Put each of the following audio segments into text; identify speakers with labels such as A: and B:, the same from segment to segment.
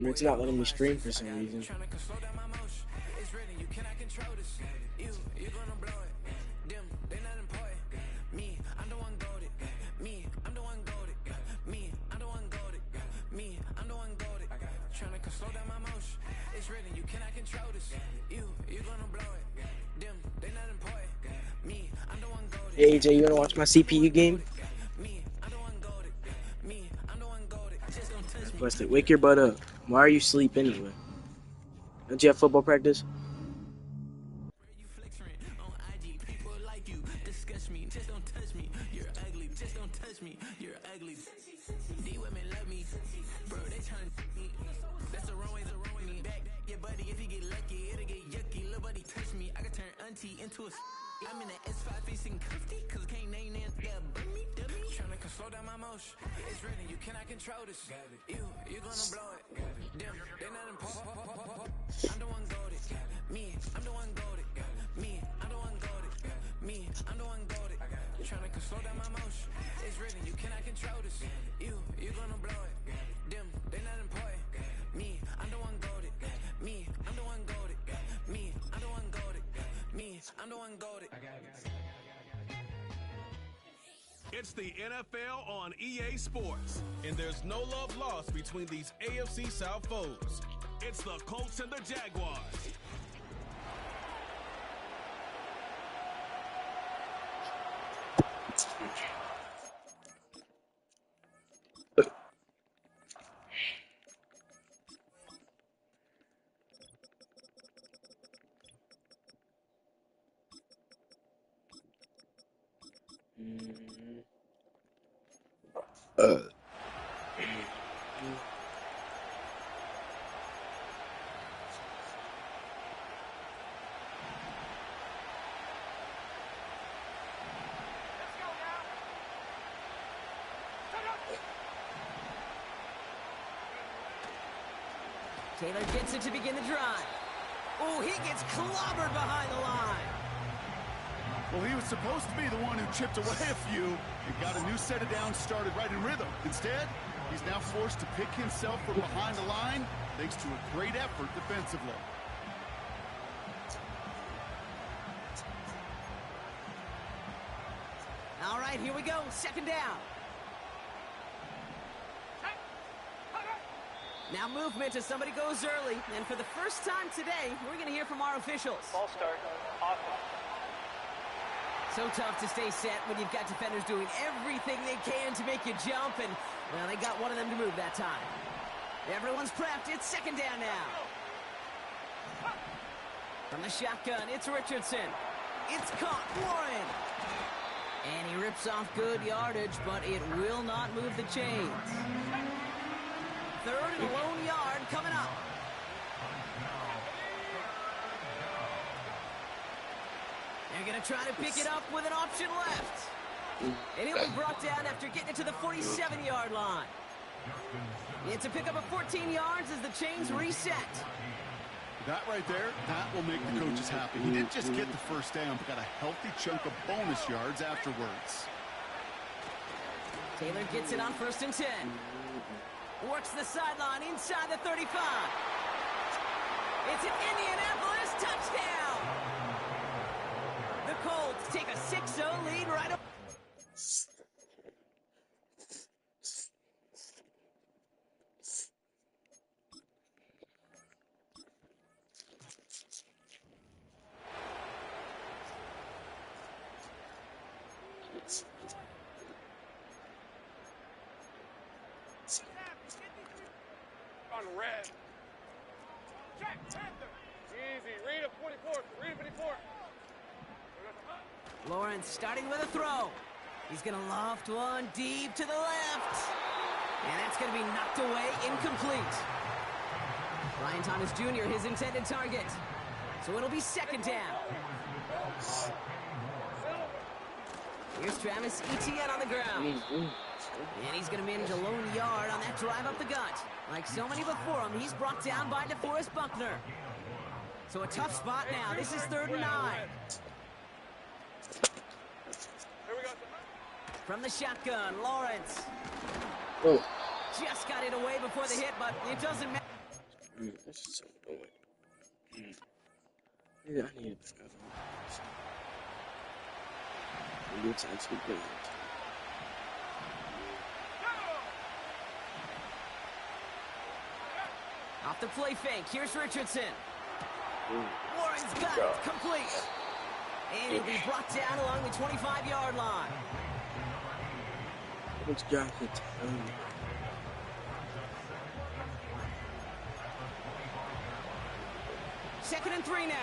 A: It's not letting me stream for some reason. Hey AJ, you wanna watch my CPU game? Busted. Wake your butt up. Why are you asleep anyway? Don't you have football practice?
B: I'm in the S5 facing comfy, cause can't name that dummy. Tryna slow down my motion. It's written, you cannot control this. You gonna blow it. Damn, they not important. I'm the one goaded. Me, I'm the one goaded. Me, I'm the one goaded. Me, I'm the one goaded. Tryna slow down my motion. It's written, you cannot control this. You gonna blow it. Damn, they not important. Me, I'm the one goaded. Me, I'm the one goaded. Me, I'm the one goaded. Me, I'm the one goaded.
C: It's the NFL on EA Sports, and there's no love lost between these AFC South foes. It's the Colts and the Jaguars.
B: Taylor gets it to begin the drive. Oh, he gets clobbered behind the line.
D: Well, he was supposed to be the one who chipped away a few and got a new set of downs started right in rhythm. Instead, he's now forced to pick himself from behind the line thanks to a great effort defensively.
B: All right, here we go. Second down. Now movement as somebody goes early. And for the first time today, we're going to hear from our officials.
E: Ball start. Awesome.
B: So tough to stay set when you've got defenders doing everything they can to make you jump. And, well, they got one of them to move that time. Everyone's prepped. It's second down now. From the shotgun, it's Richardson. It's caught. Warren. And he rips off good yardage, but it will not move the chains. Third and a lone yard coming up. They're going to try to pick it up with an option left. And he'll be brought down after getting it to the 47-yard line. It's a pickup of 14 yards as the chains reset.
D: That right there, that will make the coaches happy. He didn't just get the first down, but got a healthy chunk of bonus yards afterwards.
B: Taylor gets it on 1st and 10. Works the sideline inside the 35. It's an Indianapolis touchdown. The Colts take a 6-0 lead right up.
E: Red. Jack Panther. Easy. Read a 44. Read a 54.
B: Lawrence starting with a throw. He's going to loft one deep to the left. And that's going to be knocked away, incomplete. Brian Thomas Jr., his intended target. So it'll be second down. Here's Travis Etienne on the ground. And he's going to manage a lone yard on that drive up the gut. Like so many before him, he's brought down by DeForest Buckner. So a tough spot now. This is 3rd and 9. From the shotgun, Lawrence.
A: Oh.
B: Just got it away before the hit, but it doesn't matter.
A: This is so annoying. Yeah, I need it. It's actually brilliant.
F: Off the play fake. Here's Richardson. Warren's got it. Complete. And he'll be brought down along the 25-yard line.
A: What's Johnson?
F: Second and 3 now.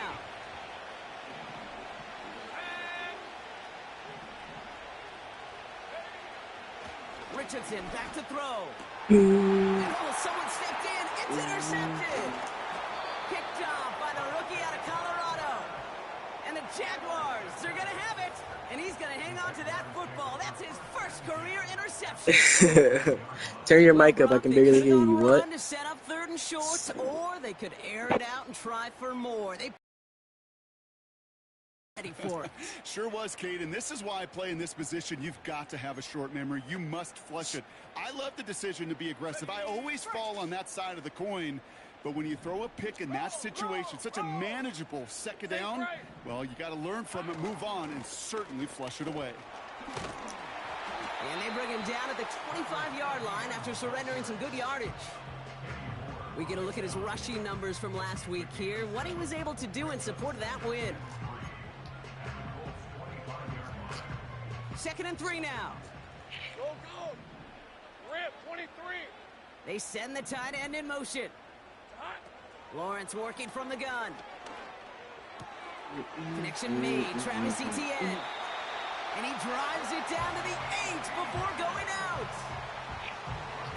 F: Richardson back to throw. And someone stepped in. It's intercepted. Picked off by the rookie out of Colorado. And the Jaguars, they're going to have it. And he's going to hang on to that football. That's his first career interception.
A: Turn your mic up. I can barely hear you. What?
F: To set up 3rd and short, or they could air it out and try for more. They ready for it.
D: Sure was, Kate, and this is why I play in this position. You've got to have a short memory. You must flush it. I love the decision to be aggressive. I always fall on that side of the coin. But when you throw a pick in that situation, such a manageable second down, well, you got to learn from it, move on, and certainly flush it away.
F: And they bring him down at the 25-yard line after surrendering some good yardage. We get a look at his rushing numbers from last week here, what he was able to do in support of that win. Second and 3 now.
E: Go, go. Rip, 23.
F: They send the tight end in motion. Lawrence working from the gun. Connection made. Travis Etienne. And he drives it down to the 8 before going out.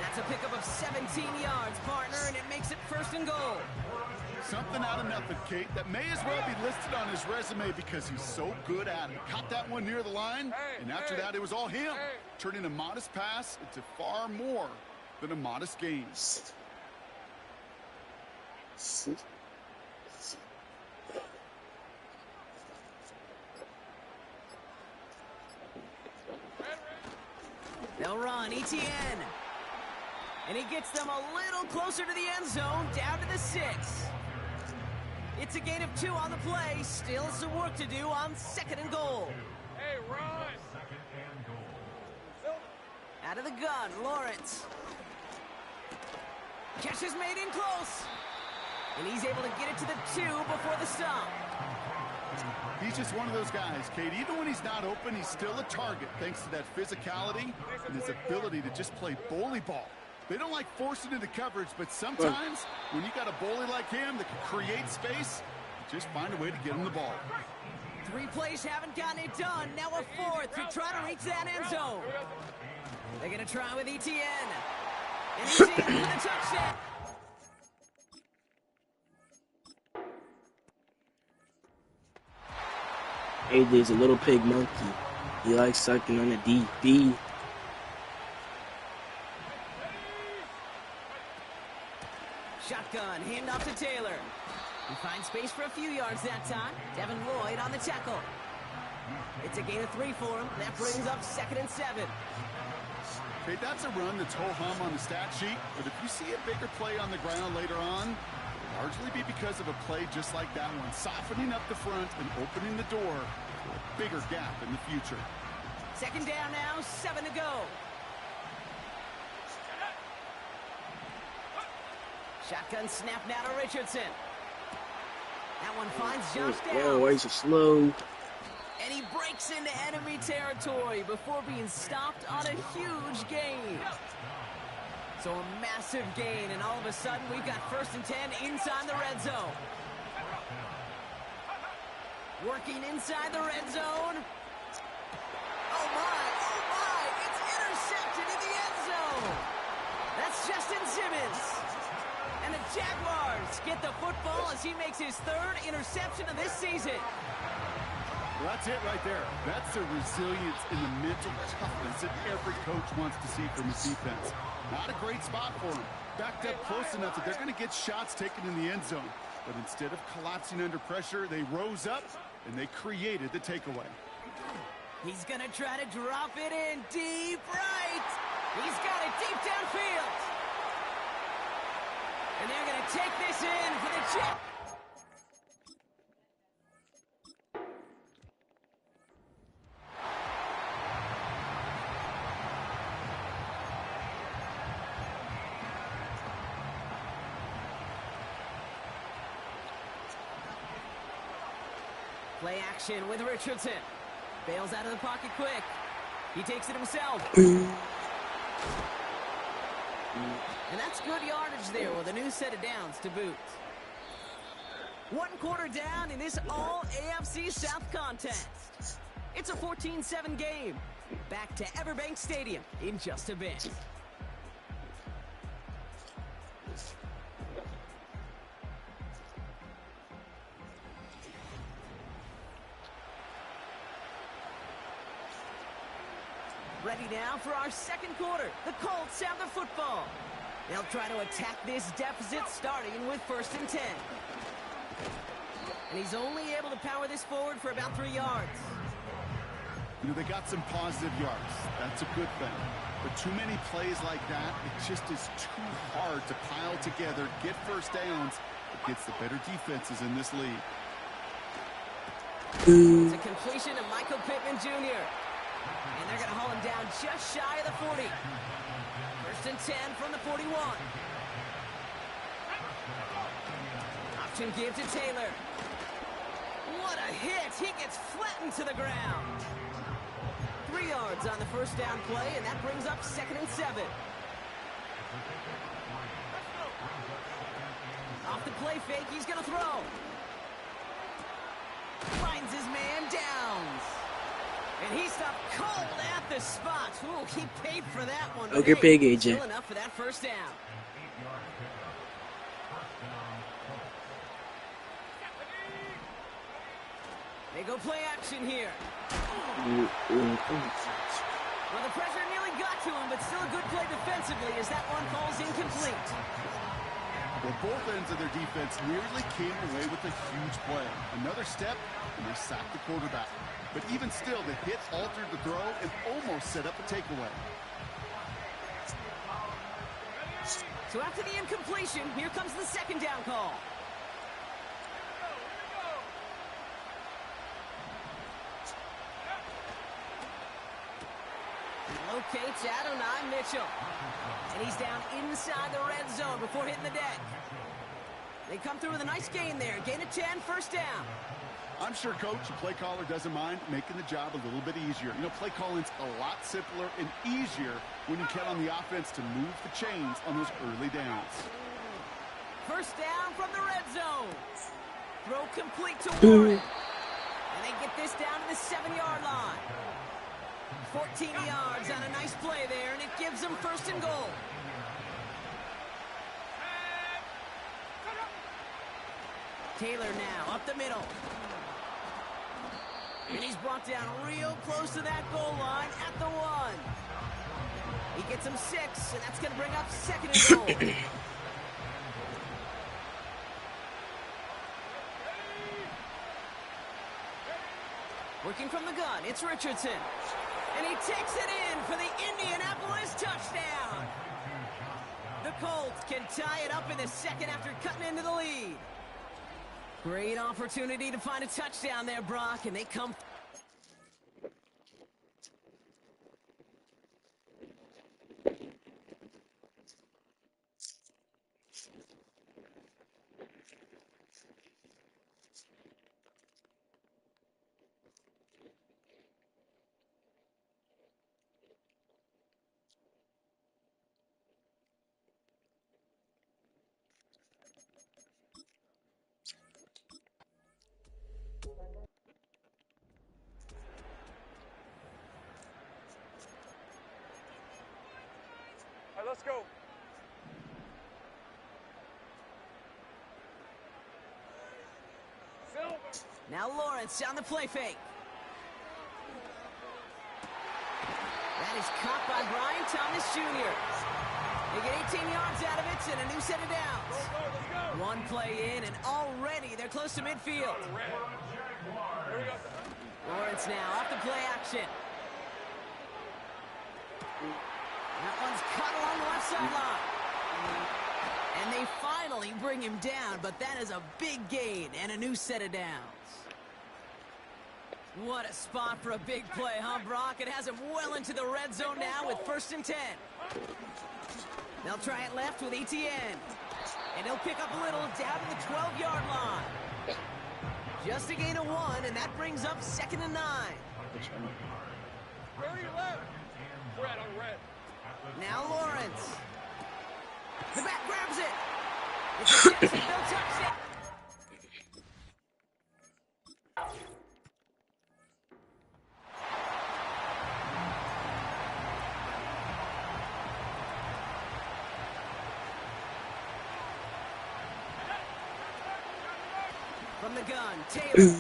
F: That's a pickup of 17 yards, partner, and it makes it 1st and goal.
D: Something out of nothing, Kate, that may as well be listed on his resume because he's so good at it. Caught that one near the line, and after that, it was all him. Turning a modest pass into far more than a modest gain.
F: They'll run, Etienne. And he gets them a little closer to the end zone, down to the 6. It's a gain of 2 on the play. Still some work to do on 2nd and goal.
E: Hey, run.
F: Out of the gun, Lawrence. Catch is made in close. And he's able to get it to the 2 before the stop.
D: He's just one of those guys, Kate. Even when he's not open, he's still a target thanks to that physicality and his ability to just play bully ball. They don't like forcing into coverage, but sometimes when you got a bully like him that can create space, you just find a way to get him the ball.
F: 3 plays haven't gotten it done. Now a 4th to try to reach that end zone. They're going to try with Etienne. And he's in for the touchdown.
A: AJ's a little pig monkey. He likes sucking on the DB.
F: Shotgun, handoff to Taylor. He finds space for a few yards that time. Devin Lloyd on the tackle. It's a gain of 3 for him. That brings up 2nd and 7.
D: Okay, that's a run that's ho-hum on the stat sheet, but if you see a bigger play on the ground later on, it'll largely be because of a play just like that one, softening up the front and opening the door for a bigger gap in the future.
F: 2nd down now, 7 to go. Shotgun snap now to Richardson. That one finds Josh
A: Oh,
F: down.
A: he's slow.
F: And he breaks into enemy territory before being stopped on a huge gain. So a massive gain, and all of a sudden we've got 1st and 10 inside the red zone. Working inside the red zone. Oh my, it's intercepted in the end zone. That's Justin Simmons. And the Jaguars get the football as he makes his 3rd interception of this season.
D: Well, that's it right there. That's the resilience and the mental toughness that every coach wants to see from his defense. Not a great spot for him. Backed up close enough that they're going to get shots taken in the end zone. But instead of collapsing under pressure, they rose up and they created the takeaway.
F: He's going to try to drop it in deep right. He's got it deep downfield. And they're going to take this in for the chip. Play action with Richardson. Bails out of the pocket quick. He takes it himself. And that's good yardage there with a new set of downs to boot. 1 quarter down in this all AFC South contest. It's a 14-7 game. Back to Everbank Stadium in just a bit. Ready now for our second quarter. The Colts have the football. They'll try to attack this deficit starting with 1st and 10. And he's only able to power this forward for about 3 yards.
D: You know, they got some positive yards. That's a good thing. But too many plays like that, it just is too hard to pile together, get first downs against the better defenses in this league.
F: It's a completion to Michael Pittman Jr. And they're going to haul him down just shy of the 40. 1st and 10 from the 41. Option give to Taylor. What a hit! He gets flattened to the ground. 3 yards on the 1st down play, and that brings up 2nd and 7. Off the play fake, he's going to throw. Finds his man Downs. And he stopped cold at the spot. Ooh, he paid for that one.
A: Okay, big AJ.
F: Still enough for that 1st down. They go play action here. Well, the pressure nearly got to him, but still a good play defensively as that one falls incomplete.
D: Well, both ends of their defense nearly came away with a huge play. Another step, and they sacked the quarterback. But even still, the hit altered the throw and almost set up a takeaway.
F: So after the incompletion, here comes the 2nd down call. Locates Adonai Mitchell. And he's down inside the red zone before hitting the deck. They come through with a nice gain there. Gain of 10, 1st down.
D: I'm sure coach and play caller doesn't mind making the job a little bit easier. You know, play calling's a lot simpler and easier when you count on the offense to move the chains on those early downs.
F: 1st down from the red zone. Throw complete to Warren. And they get this down to the 7-yard line. 14 yards on a nice play there, and it gives them 1st and goal. Taylor now up the middle. And he's brought down real close to that goal line at the 1. He gets him 6, and that's going to bring up 2nd and goal. Working from the gun, it's Richardson. And he takes it in for the Indianapolis touchdown. The Colts can tie it up in the 2nd after cutting into the lead. Great opportunity to find a touchdown there, Brock, and they come.
E: All right, let's go. Silver.
F: Now Lawrence on the play fake. That is caught by Brian Thomas Jr. They get 18 yards out of it and a new set of downs.
E: Let's go.
F: One play in, and already they're close to midfield.
E: Here we go.
F: Lawrence now off the play action. That one's cut along the left sideline. And they finally bring him down, but that is a big gain and a new set of downs. What a spot for a big play, huh, Brock? It has him well into the red zone now with 1st and 10. They'll try it left with Etienne. And he'll pick up a little down to the 12-yard line. Just a gain of 1, and that brings up 2nd and 9.
E: Where are you left? Red on red.
F: Now Lawrence. The back grabs it. It's a Jacksonville touchdown. From the gun, Taylor.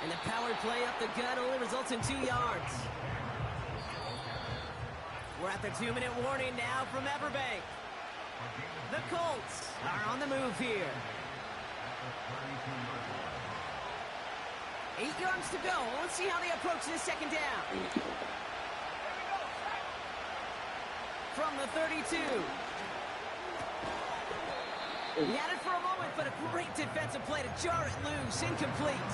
F: And the power play up the gut only results in 2 yards. We're at the 2-minute warning now from Everbank. The Colts are on the move here. 8 yards to go. Let's see how they approach this 2nd down. From the 32. He had it for a moment, but a great defensive play to jar it loose. Incomplete.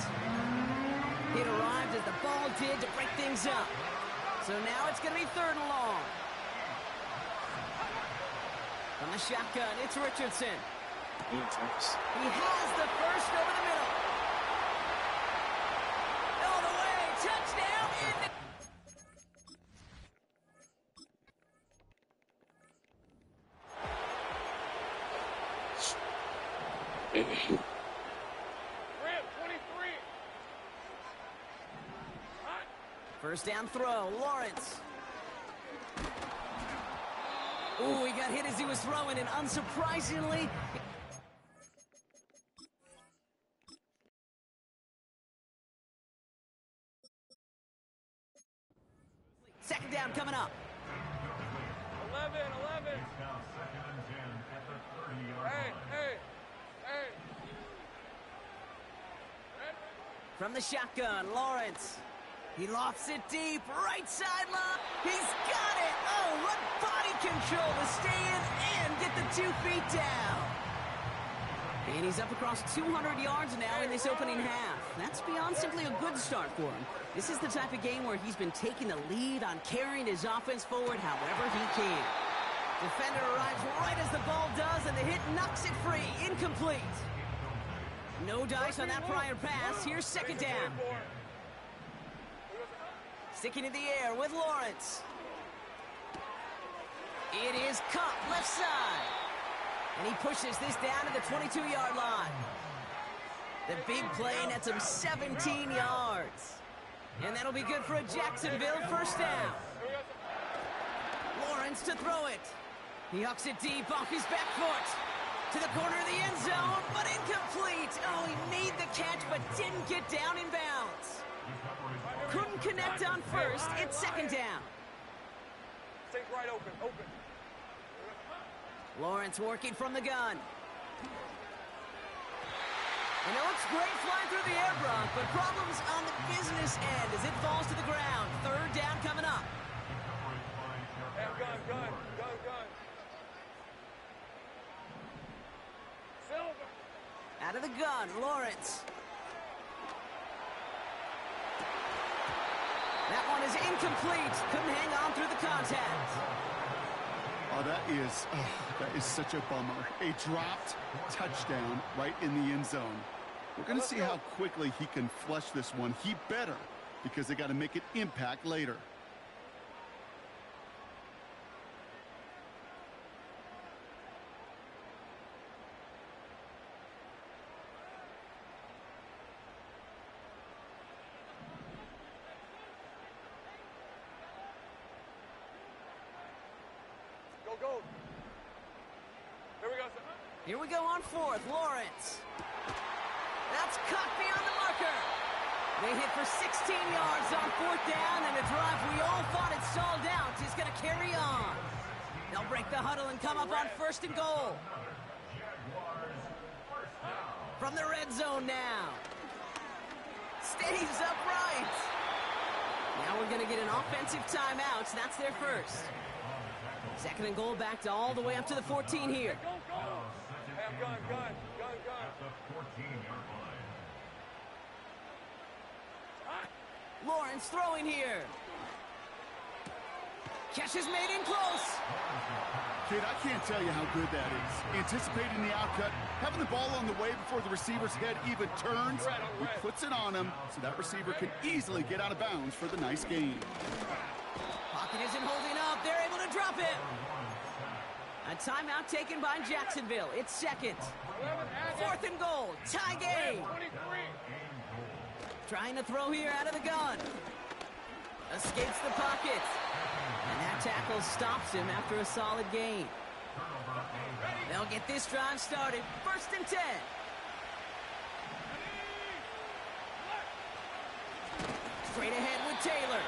F: It arrived as the ball did to break things up. So now it's going to be 3rd and long. From the shotgun, it's Richardson. He has the first over the middle. All the way, touchdown in the...
E: Red, 23. Hot.
F: 1st down throw, Lawrence. Ooh, he got hit as he was throwing, and unsurprisingly... Second down coming up.
E: 11. Hey.
F: From the shotgun, Lawrence. He lofts it deep, right sideline. He's got it. Oh, what body control to stay in and get the 2 feet down. And he's up across 200 yards now in this opening half. That's beyond simply a good start for him. This is the type of game where he's been taking the lead on carrying his offense forward however he can. Defender arrives right as the ball does, and the hit knocks it free. Incomplete. No dice on that prior pass. Here's 2nd down. Sticking in the air with Lawrence. It is caught left side. And he pushes this down to the 22-yard line. The big play nets him 17 yards. And that'll be good for a Jacksonville 1st down. Lawrence to throw it. He hucks it deep off his back foot. To the corner of the end zone, but incomplete. Oh, he made the catch, but didn't get down in bounds. Couldn't connect on 1st. It's 2nd down.
E: Take right open.
F: Lawrence working from the gun. And it looks great flying through the air, Brock, but problems on the business end as it falls to the ground. 3rd down coming up.
E: Gun. Silver.
F: Out of the gun, Lawrence. That one is incomplete. Couldn't hang on through the contact.
D: Oh, that is such a bummer. A dropped touchdown right in the end zone. We're going to see how quickly he can flush this one. He better, because they got to make it impact later.
E: Go. Here we go, sir.
F: Here we go on 4th, Lawrence. That's caught beyond the marker. They hit for 16 yards on 4th down, and a drive we all thought had stalled out is going to carry on. They'll break the huddle and come up on 1st and goal. From the red zone now. Stays upright. Now we're going to get an offensive timeout, so that's their 1st. 2nd and goal back to all the way up to the 14 here.
E: Go. gun.
F: Lawrence throwing here. Catch is made in close.
D: Kid, I can't tell you how good that is. Anticipating the outcut, having the ball on the way before the receiver's head even turns, he puts it on him so that receiver can easily get out of bounds for the nice gain.
F: Pocket isn't holding up. They're able to drop it. A timeout taken by Jacksonville. It's second. 4th and goal. Tie game.
E: 23.
F: Trying to throw here out of the gun. Escapes the pocket. And that tackle stops him after a solid gain. They'll get this drive started. 1st and 10. Straight ahead with Taylor.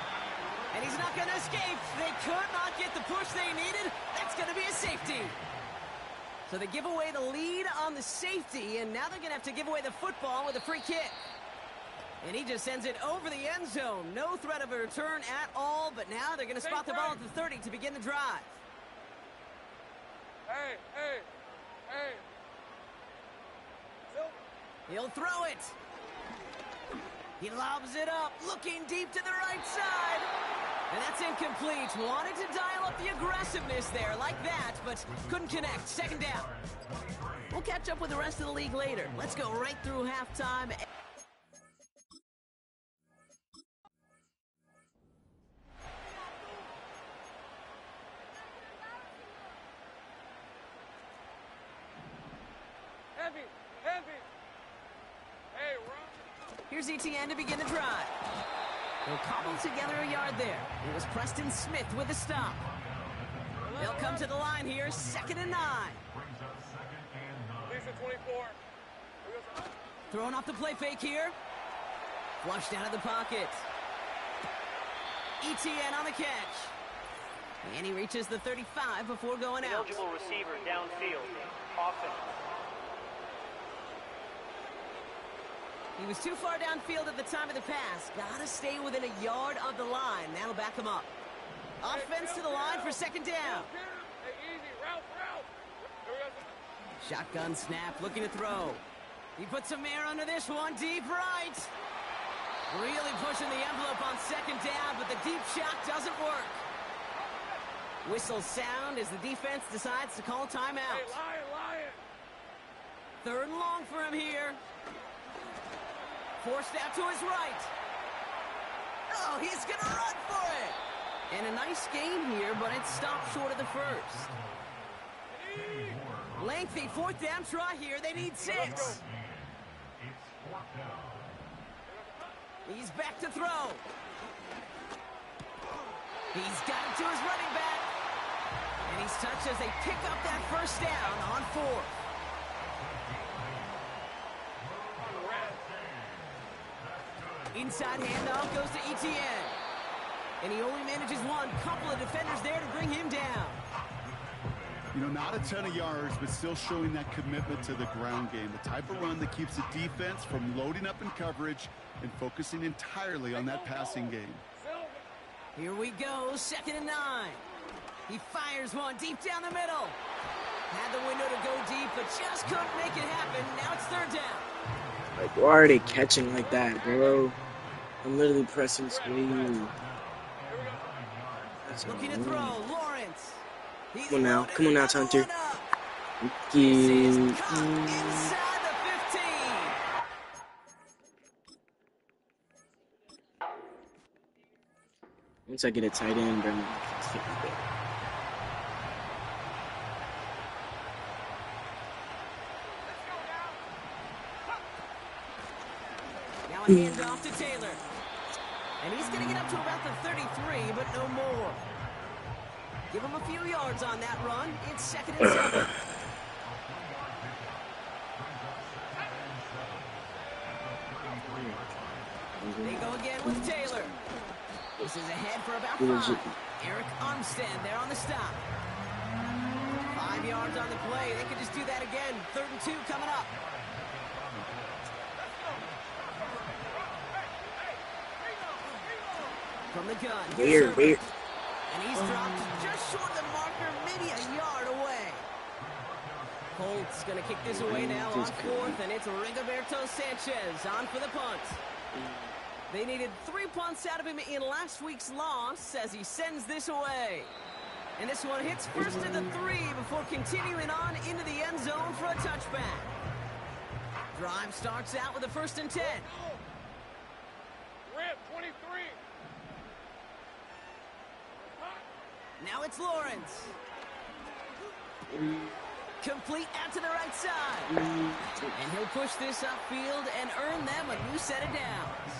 F: And he's not going to escape. They could not get the push they needed. That's going to be a safety. So they give away the lead on the safety, and now they're going to have to give away the football with a free kick. And he just sends it over the end zone. No threat of a return at all, but now they're going to spot the ball at the 30 to begin the drive.
E: Hey.
F: He'll throw it. He lobs it up, looking deep to the right side. And that's incomplete. Wanted to dial up the aggressiveness there like that, but couldn't connect. 2nd down. We'll catch up with the rest of the league later. Let's go right through halftime.
E: Heavy. Hey, run.
F: Here's Etienne to begin the drive. They'll cobble together a yard there. It was Preston Smith with a stop. They'll come to the line here, 2nd and 9.
E: Lisa 24.
F: Throwing off the play fake here. Flushed out of the pocket. Etienne on the catch. And he reaches the 35 before going out.
G: Eligible receiver downfield. Offense.
F: He was too far downfield at the time of the pass. Gotta stay within a yard of the line. That'll back him up. Offense to the line for 2nd down.
E: Hey, easy. Route.
F: Shotgun snap, looking to throw. He puts some air under this one, deep right. Really pushing the envelope on 2nd down, but the deep shot doesn't work. Whistle sound as the defense decides to call timeout.
E: Hey, lion.
F: 3rd and long for him here. Forced out to his right. Oh, he's going to run for it. And a nice gain here, but it stopped short of the first. Lengthy 4th down try here. They need 6. He's back to throw. He's got it to his running back. And he's touched as they pick up that 1st down on 4th. Inside handoff goes to Etienne. And he only manages one. Couple of defenders there to bring him down.
D: You know, not a ton of yards, but still showing that commitment to the ground game. The type of run that keeps the defense from loading up in coverage and focusing entirely on that passing game.
F: Here we go, 2nd and 9. He fires one deep down the middle. Had the window to go deep, but just couldn't make it happen. Now it's 3rd down.
A: Like, why are they catching like that, bro? I'm literally pressing screen.
F: Looking to throw, Lawrence.
A: Come on now, Hunter.
F: Inside the 15.
A: Once I get a tight end, bro.
F: Now a handoff to Taylor. And he's going to get up to about the 33, but no more. Give him a few yards on that run. It's 2nd and 7. They go again with Taylor. This is ahead for about 5. Eric Armstead there on the stop. 5 yards on the play. They could just do that again. 3rd and 2 coming up. From the gun.
A: Weird.
F: And he's dropped just short of the marker, maybe a yard away. Colts going to kick this away now on fourth, and it's Rigoberto Sanchez on for the punt. They needed 3 punts out of him in last week's loss as he sends this away. And this one hits first at the 3 before continuing on into the end zone for a touchback. Drive starts out with a 1st and 10.
E: Rip, 23.
F: Now it's Lawrence. Complete out to the right side. And he'll push this upfield and earn them a new set of downs.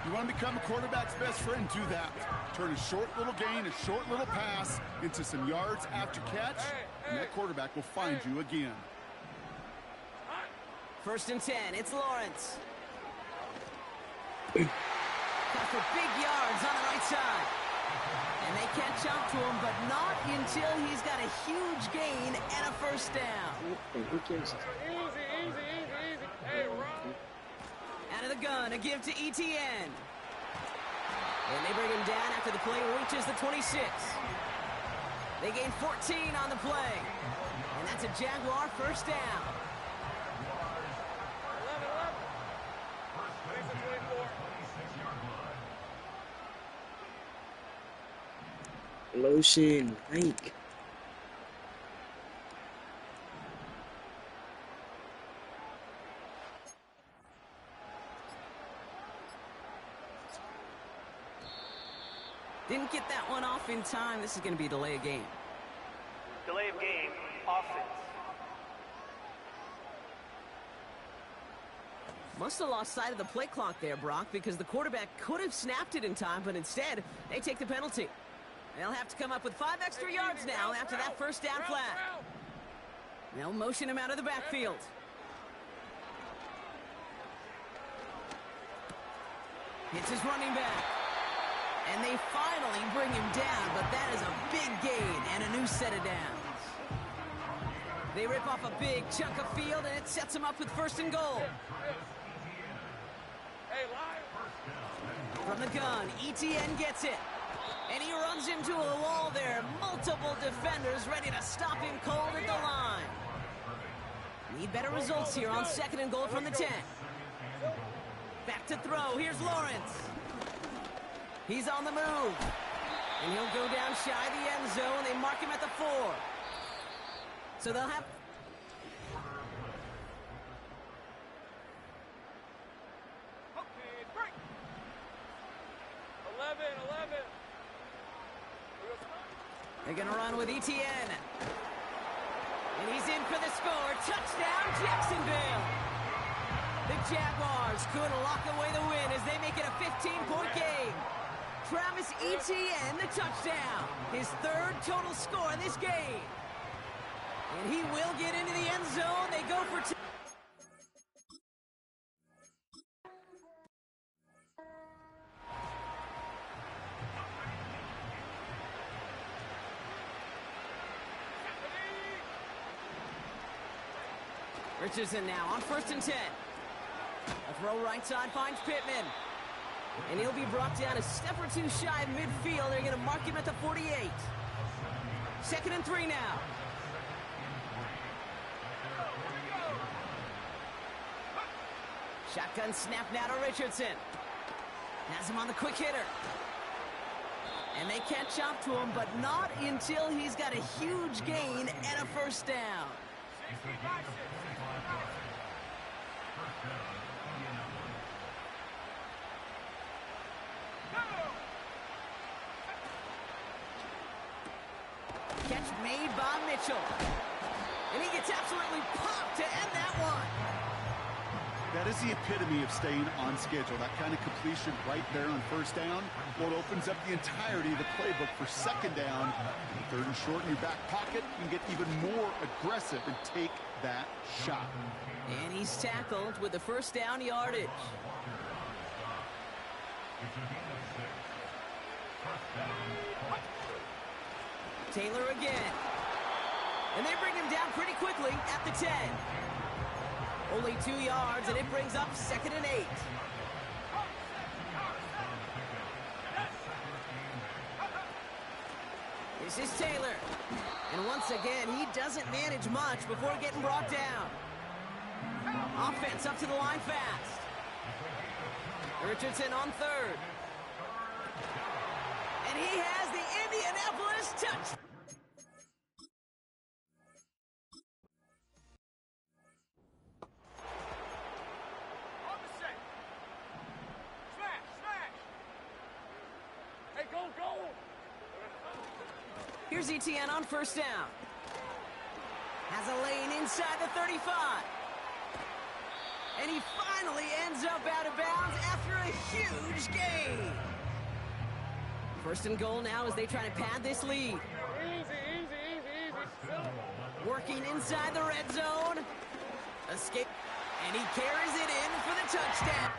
D: You want to become a quarterback's best friend, do that. Turn a short little gain, a short little pass into some yards after catch, and that quarterback will find you again.
F: 1st and 10, it's Lawrence. Got for big yards on the right side. And they catch up to him, but not until he's got a huge gain and a 1st down.
E: Easy. Hey, Ron.
F: Out of the gun, a give to ETN. And they bring him down after the play reaches the 26. They gain 14 on the play. And that's a Jaguar 1st down.
E: 11.
A: Lotion, Hank.
F: Didn't get that one off in time. This is going to be a delay of game.
G: Delay of game, offense.
F: Must have lost sight of the play clock there, Brock, because the quarterback could have snapped it in time, but instead, they take the penalty. They'll have to come up with 5 extra yards now after that 1st down flag. They'll motion him out of the backfield. Hits his running back. And they finally bring him down, but that is a big gain and a new set of downs. They rip off a big chunk of field, and it sets them up with 1st and goal. From the gun, ETN gets it. And he runs into a wall there. Multiple defenders ready to stop him cold at the line. Need better results here on 2nd and goal from the 10. Back to throw. Here's Lawrence. He's on the move. And he'll go down shy of the end zone. They mark him at the 4. So they'll have...
E: Okay, break. 11.
F: They're going to run with ETN. And he's in for the score. Touchdown, Jacksonville. The Jaguars could lock away the win as they make it a 15-point game. Travis Etienne, the touchdown. His 3rd total score in this game. And he will get into the end zone. They go for 2. Richardson now on 1st and 10. A throw right side finds Pittman. And he'll be brought down a step or 2 shy of midfield. They're going to mark him at the 48. 2nd and 3 now. Shotgun snap now to Richardson. Has him on the quick hitter. And they catch up to him, but not until he's got a huge gain and a 1st down. Catch made by Mitchell. And he gets absolutely popped to end that one.
D: That is the epitome of staying on schedule. That kind of completion right there on 1st down. What opens up the entirety of the playbook for 2nd down. 3rd and short in your back pocket. You can get even more aggressive and take that shot.
F: And he's tackled with the 1st down yardage. Taylor again. And they bring him down pretty quickly at the 10. Only 2 yards, and it brings up 2nd and 8. This is Taylor. And once again, he doesn't manage much before getting brought down. Offense up to the line fast. Richardson on third. And he has the Indianapolis touch.
E: On the set. Smash, smash. Hey, go, go.
F: Here's Etienne on first down. Has a lane inside the 35. And he finally ends up out of bounds after a huge gain. First and goal now as they try to pad this lead.
E: Easy, easy, easy, easy.
F: Working inside the red zone. Escape. And he carries it in for the touchdown.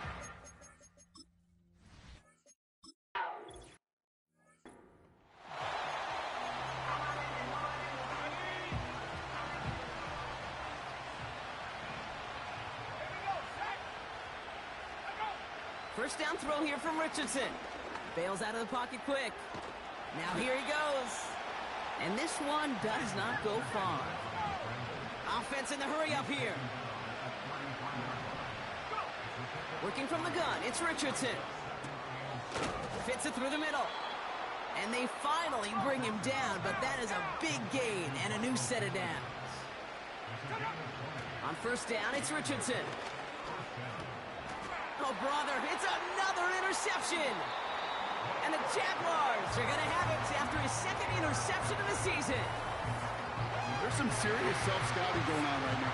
F: First down throw here from Richardson. Bails out of the pocket quick. Now here he goes. And this one does not go far. Offense in the hurry up here. Working from the gun, it's Richardson. Fits it through the middle. And they finally bring him down, but that is a big gain and a new set of downs. On first down, it's Richardson. Oh, brother, it's another interception. And the Jaguars are going to have it after his second interception of the season.
D: There's some serious self-scouting going on right now.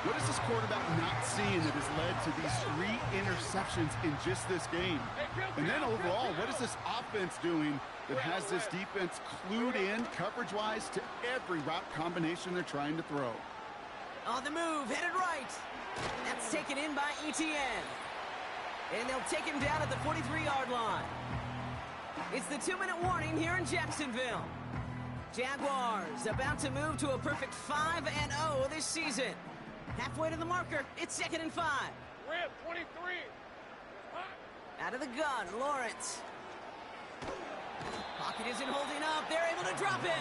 D: What is this quarterback not seeing that has led to these 3 interceptions in just this game? And then overall, what is this offense doing that has this defense clued in coverage-wise to every route combination they're trying to throw?
F: On the move, headed right. That's taken in by Etienne. And they'll take him down at the 43-yard line. It's the 2-minute warning here in Jacksonville. Jaguars about to move to a perfect 5-0 this season. Halfway to the marker, it's 2nd and 5.
E: Rip, 23.
F: Out of the gun, Lawrence. Pocket isn't holding up. They're able to drop it.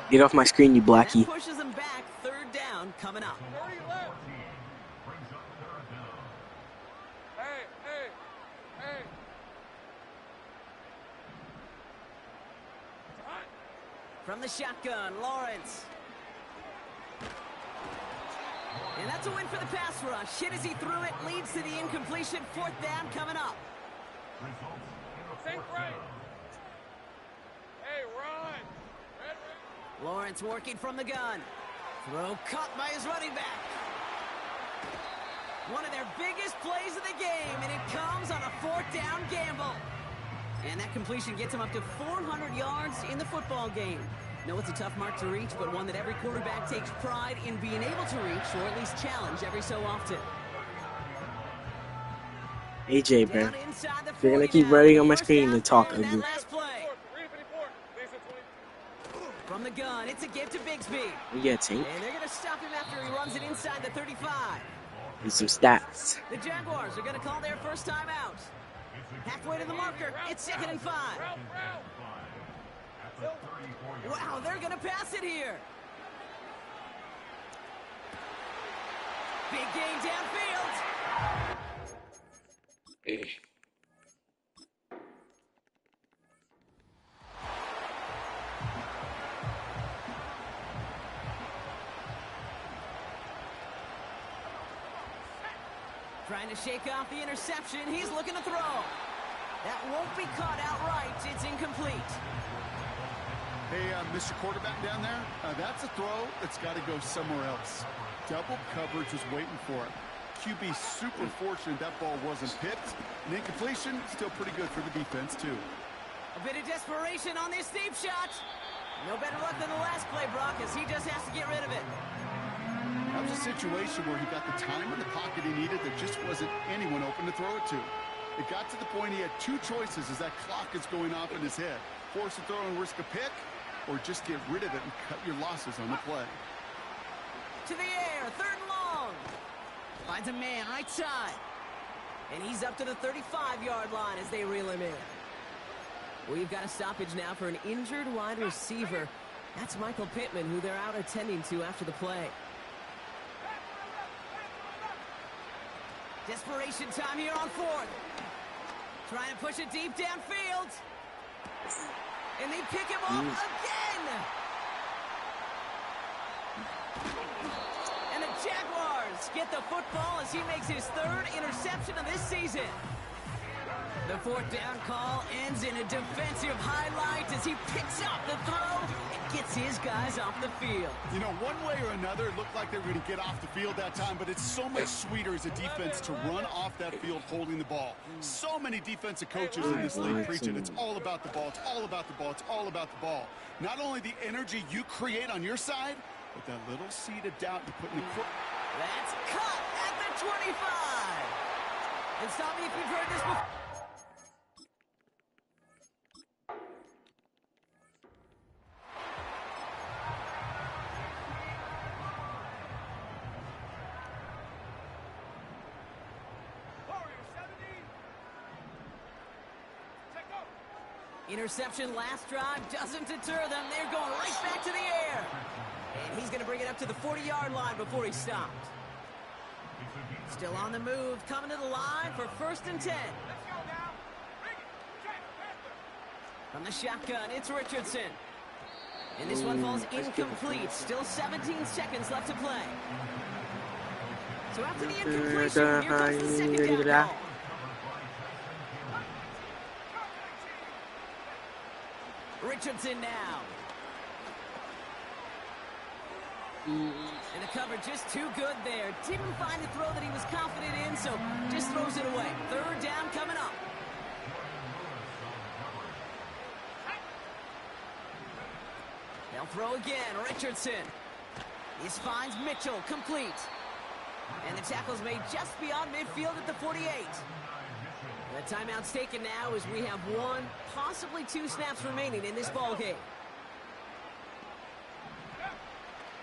A: Get off my screen, you blackie.
F: That pushes them back. 3rd down coming up.
E: 30 left. Hey, hey, hey.
F: From the shotgun, Lawrence. And that's a win for the pass rush. Hit as he threw it, leads to the incompletion. 4th down coming up.
E: Think right. Hey, run. Red.
F: Lawrence working from the gun. Throw caught by his running back. One of their biggest plays of the game, and it comes on a 4th down gamble. And that completion gets him up to 400 yards in the football game. No, it's a tough mark to reach, but one that every quarterback takes pride in being able to reach, or at least challenge every so often.
A: AJ, bro. If you're gonna keep running on my screen to talk ugly.
F: From the gun, it's a give to Bigsby.
A: We get Tank.
F: And they're gonna stop him after he runs it inside the 35.
A: Need some stats.
F: The Jaguars are gonna call their first time out. Halfway to the marker, it's 2nd and 5. Wow, they're gonna pass it here. Big gain downfield. Trying to shake off the interception. He's looking to throw. That won't be caught outright. It's incomplete.
D: Hey, Mr. Quarterback down there, that's a throw that's got to go somewhere else. Double coverage was waiting for it. QB super fortunate that ball wasn't pipped. And incompletion, still pretty good for the defense, too.
F: A bit of desperation on this deep shot. No better luck than the last play, Brock, as he just has to get rid of it.
D: That was a situation where he got the time in the pocket he needed. There just wasn't anyone open to throw it to. It got to the point he had 2 choices as that clock is going off in his head. Force a throw and risk a pick, or just get rid of it and cut your losses on the play.
F: To the air, 3rd and long. Finds a man right side. And he's up to the 35-yard line as they reel him in. We've got a stoppage now for an injured wide receiver. That's Michael Pittman, who they're out attending to after the play. Desperation time here on fourth. Trying to push it deep downfield. And they pick him up again. And the Jaguars get the football as he makes his third interception of this season. The fourth down call ends in a defensive highlight as he picks up the throw and gets his guys off the field.
D: You know, one way or another, it looked like they were going to get off the field that time, but it's so much sweeter as a defense to run off that field holding the ball. So many defensive coaches in this league preach it. It's all about the ball. It's all about the ball. It's all about the ball. Not only the energy you create on your side, but that little seed of doubt you put in the court.
F: That's cut at the 25. And stop me if you've heard this before. Interception last drive doesn't deter them. They're going right back to the air. And he's going to bring it up to the 40-yard line before he stopped. Still on the move, coming to the line for 1st and 10.
E: Let's go now. Bring it. Jack Panther.
F: From the shotgun, it's Richardson. And this one falls incomplete. Still 17 seconds left to play. So after the incompletion, here comes the second down call. Richardson now. And the cover just too good there. Didn't find the throw that he was confident in, so just throws it away. 3rd down coming up. They'll throw again. Richardson. This finds Mitchell complete. And the tackle's made just beyond midfield at the 48. The timeout's taken now as we have 1, possibly 2 snaps remaining in this ball game.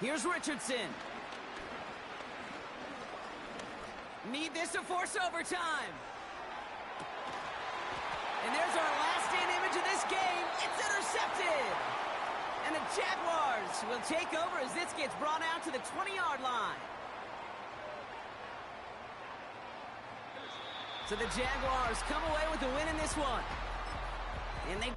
F: Here's Richardson. Need this to force overtime. And there's our last stand image of this game. It's intercepted. And the Jaguars will take over as this gets brought out to the 20-yard line. So the Jaguars come away with the win in this one. And they